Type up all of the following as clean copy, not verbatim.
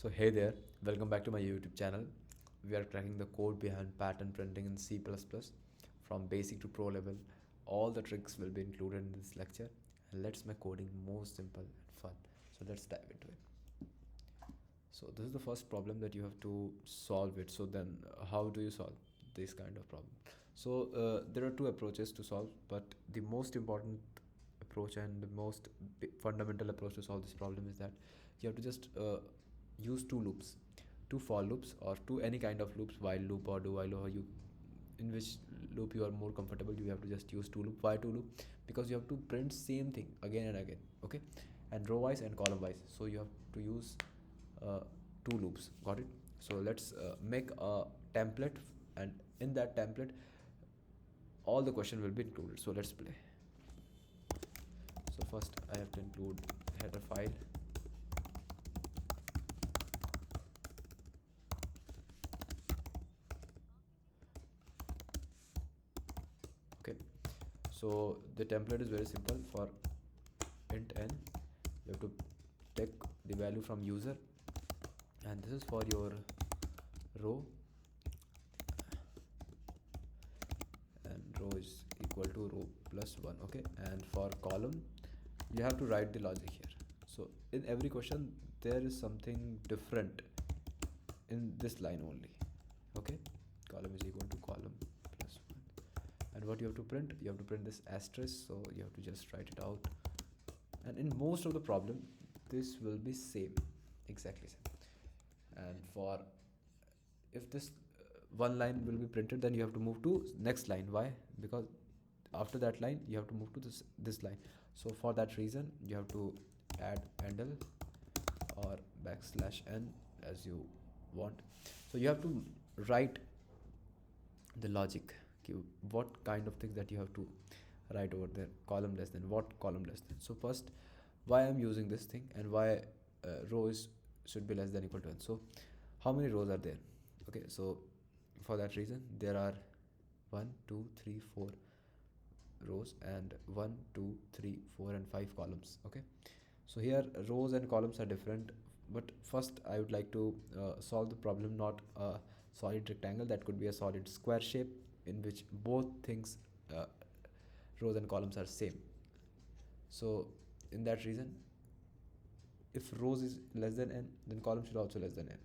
So hey there, welcome back to my YouTube channel. We are cracking the code behind pattern printing in C++. From basic to pro level, all the tricks will be included in this lecture, and let's make coding more simple and fun. So let's dive into it. So this is the first problem that you have to solve it. So then how do you solve this kind of problem? So there are two approaches to solve, but the most important approach and the most fundamental approach to solve this problem is that you have to just use two loops, two for loops or two any kind of loops, while loop or do while loop, or you in which loop you are more comfortable. You have to just use two loop. Why two loop? Because you have to print same thing again and again, okay, and row wise and column wise. So you have to use uh, two loops. Got it? So let's make a template, and in that template all the question will be included. So let's play. So first I have to include header file. Okay, so the template is very simple. For int n, you have to take the value from user, and this is for your row, and row is equal to row plus 1. Okay, and for column you have to write the logic here. So in every question there is something different in this line only. Okay, column is equal to column plus 1, and what you have to print, you have to print this asterisk, so you have to just write it out. And in most of the problem this will be same, exactly same. And for if this one line will be printed, then you have to move to next line. Why? Because after that line you have to move to this line. So for that reason you have to add handle or backslash n as you want. So you have to write the logic, what kind of things that you have to write over there. Column less than, what column less than. So first, why I'm using this thing, and why rows should be less than equal to n. So how many rows are there? Okay, so for that reason there are 1 2 3 4 rows, and 1 2 3 4 and 5 columns. Okay, so here rows and columns are different, but first I would like to solve the problem not a solid rectangle, that could be a solid square shape in which both things, uh, rows and columns, are same. So in that reason, if rows is less than n, then column should also less than n,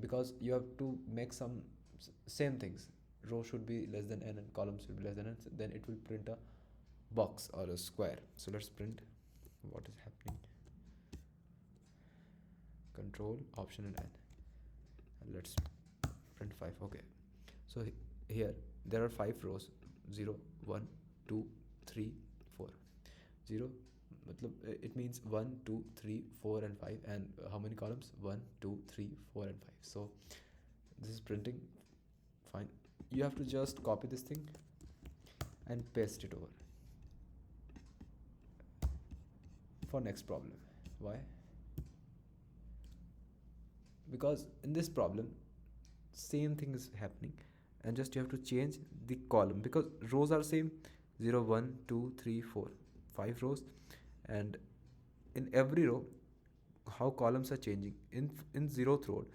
because you have to make some same things. Row should be less than n and column should be less than n, so then it will print a box or a square. So let's print what is happening. Control option and n, and let's print 5. Okay, so here there are 5 rows: 0 1 2 3 4. 0 it means 1 2 3 4 and 5, and how many columns? 1 2 3 4 and 5. So this is printing fine. You have to just copy this thing and paste it over for next problem. Why? Because in this problem same thing is happening, and just you have to change the column, because rows are same: 0 1 2 3 4 5 rows, and in every row how columns are changing. In 0th row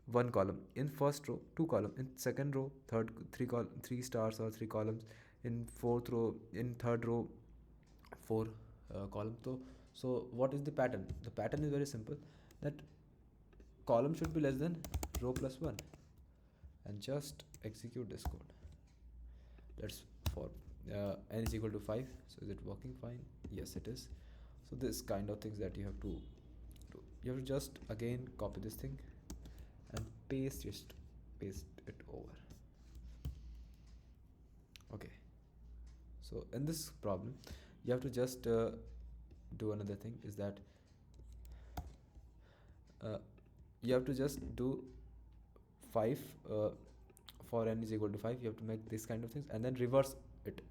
1 column, in first row 2 column, in second row 3 stars or 3 columns, in fourth row, in third row 4 columns. So what is the pattern? The pattern is very simple, that column should be less than row plus 1, and just execute this code. Let's for n is equal to 5. So is it working fine? Yes, it is. So this kind of things that you have to do. You have to just again copy this thing and paste it over. Okay, so in this problem you have to just do another thing, is that you have to just do 5 for n is equal to 5. You have to make this kind of things and then reverse it.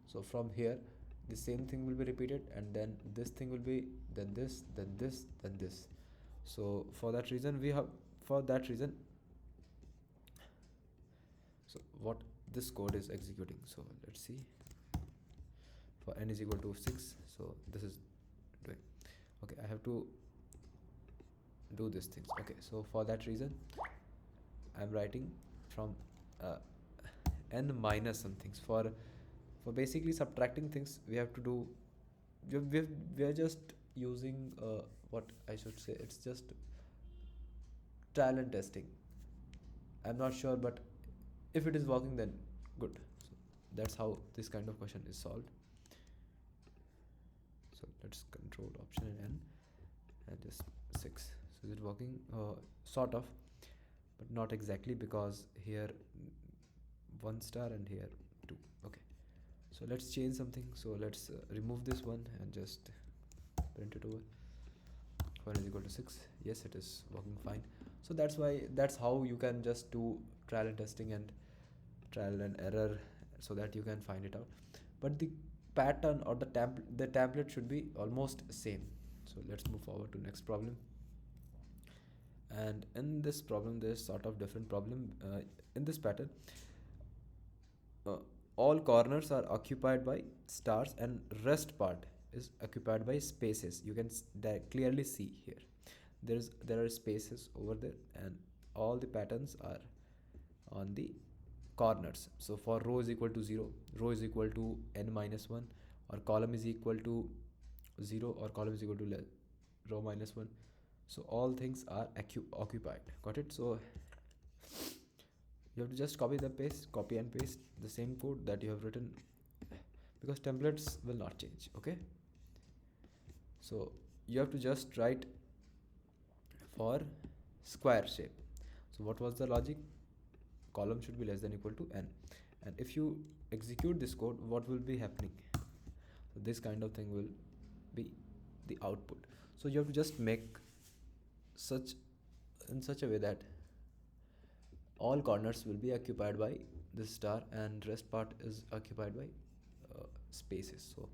So from here the same thing will be repeated, and then this thing will be, then this, then this, then this. So for that reason so what this code is executing. So let's see. For n is equal to 6, so this is doing. Okay, I have to do these things. Okay, so for that reason I'm writing from uh, n minus some things. For basically subtracting things, we have to do, we are just using what I should say, it's just trial and testing. I'm not sure, but if it is working, then good. So that's how this kind of question is solved. So let's control option in n and just 6. So is it working? Sort of, but not exactly, because here 1 star and here 2. Okay, so let's change something. So let's remove this one and just print it over. 1 is equal to 6. Yes, it is working fine. So that's how you can just do trial and testing and trial and error, so that you can find it out. But the pattern or the template should be almost same. So let's move forward to next problem. And in this problem, there's sort of different problem. In this pattern, uh, all corners are occupied by stars and rest part is occupied by spaces. You can clearly see here there are spaces over there, and all the patterns are on the corners. So for row is equal to 0, row is equal to n minus 1, or column is equal to 0, or column is equal to row minus 1. So all things are occupied. Got it? So you have to just copy and paste the same code that you have written, because templates will not change. Okay, so you have to just write for square shape. So what was the logic? Column should be less than equal to n, and if you execute this code, what will be happening? So this kind of thing will be the output. So you have to just make such a way that all corners will be occupied by this star and rest part is occupied by spaces. So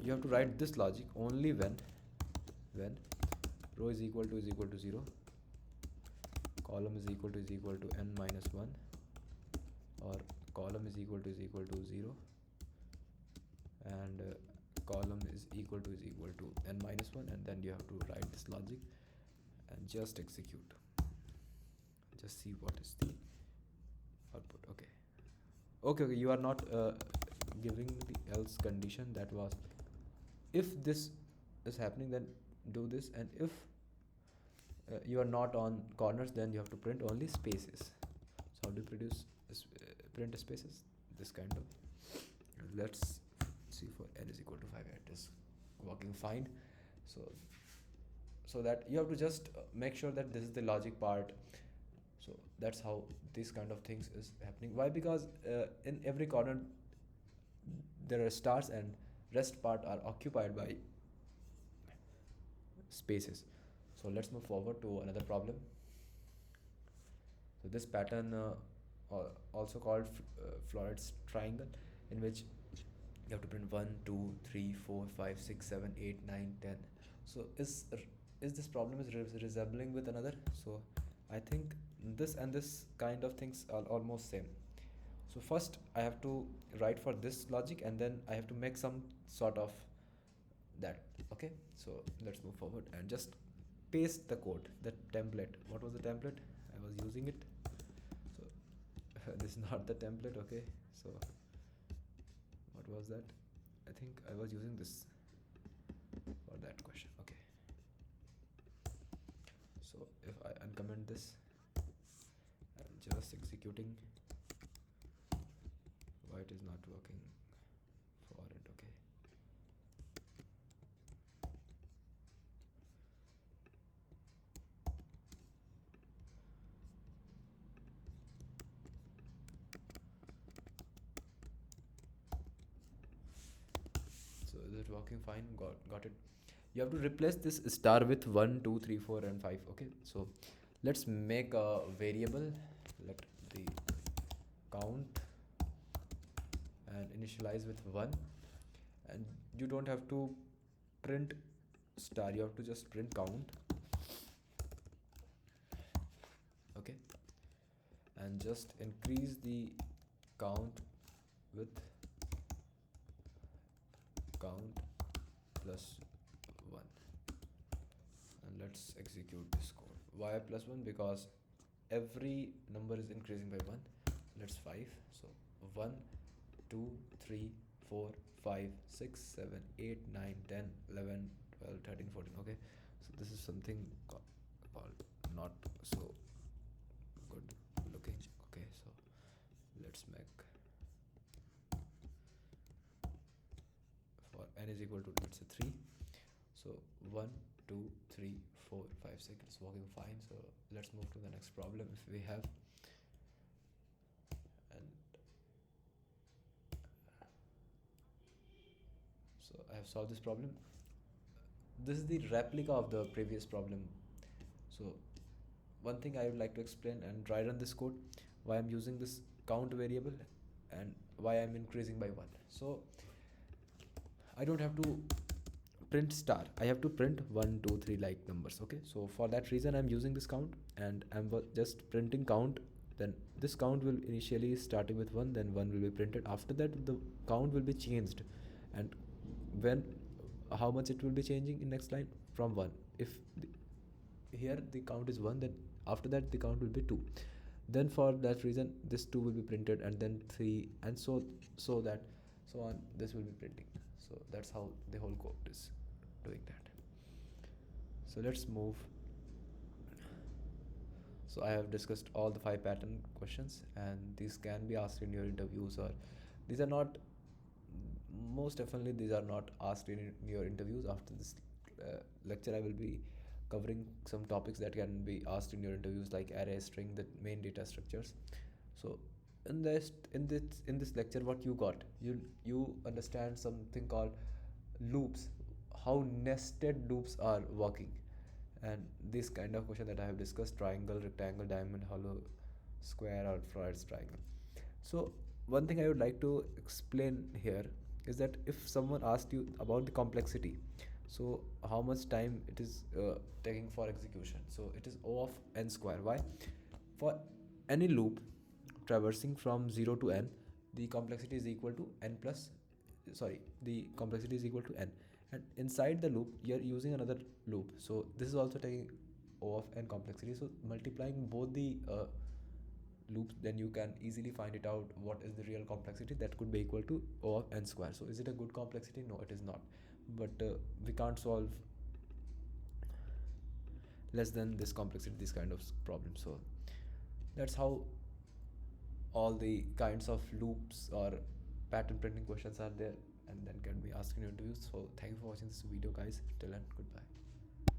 you have to write this logic only when row is equal to 0, column is equal to n minus 1, or column is equal to 0, and column is equal to n minus 1, and then you have to write this logic and just execute. Just see what is the output. Okay, you are not giving the else condition. That was, if this is happening, then do this, and if you are not on corners, then you have to print only spaces. So how do you print spaces? This kind of. Let's see, for n is equal to 5, it is working fine. So that you have to just make sure that this is the logic part. So that's how this kind of things is happening. Why? Because in every corner there are stars, and rest part are occupied by spaces. So let's move forward to another problem. So this pattern, also called Floyd's triangle, in which you have to print 1, 2, 3, 4, 5, 6, 7, 8, 9, 10. So is this problem is resembling with another? So I think this and this kind of things are almost same. So first I have to write for this logic, and then I have to make some sort of that. Okay, so let's move forward and just paste the code, the template. What was the template? I was using it. So this is not the template. Okay, so what was that? I think I was using this for that question. Okay, so if I uncomment this, I'm just executing. Why it is not working for it? Okay, so is it working fine? Got it. You have to replace this star with 1, 2, 3, 4, and 5. Okay, so let's make a variable. Let the count and initialize with 1, and you don't have to print star, you have to just print count. Okay, and just increase the count with count plus 1, and let's execute this code. Why plus 1? Because every number is increasing by 1. Let's 5. So 1, 2, 3, 4, 5, 6, 7, 8, 9, 10, 11, 12, 13, 14. Okay, so this is something called not so good looking. Okay, so let's make for n is equal to, let's say, 3. So 1, 2, 3, 4, 5, 6, it's working fine. So let's move to the next problem if we have. And so I have solved this problem. This is the replica of the previous problem. So one thing I would like to explain and try run this code, why I'm using this count variable and why I'm increasing by 1. So I don't have to print star, I have to print 1, 2, 3 like numbers. Okay, so for that reason I'm using this count, and I'm just printing count. Then this count will initially starting with 1, then 1 will be printed. After that the count will be changed, and when how much it will be changing in next line, from 1. If here the count is 1, then after that the count will be 2. Then for that reason this 2 will be printed, and then 3, and so on, this will be printing. So that's how the whole code is doing that. So let's move. So I have discussed all the 5 pattern questions, and these can be asked in your interviews, or these are not, most definitely these are not asked in your interviews. After this lecture I will be covering some topics that can be asked in your interviews, like array, string, the main data structures. So in this lecture, what you got, you understand something called loops, how nested loops are working, and this kind of question that I have discussed: triangle, rectangle, diamond, hollow, square, or Freud's triangle. So one thing I would like to explain here is that if someone asked you about the complexity, so how much time it is taking for execution, so it is O of n square. Why? For any loop traversing from 0 to n, the complexity is equal to n plus, sorry, the complexity is equal to n, and inside the loop you're using another loop, so this is also taking O of n complexity. So multiplying both the loops, then you can easily find it out what is the real complexity. That could be equal to O of n square. So is it a good complexity? No, it is not. But we can't solve less than this complexity, this kind of problem. So that's how all the kinds of loops or pattern printing questions are there, and then can be asked in your interviews. So thank you for watching this video, guys. Till then, goodbye.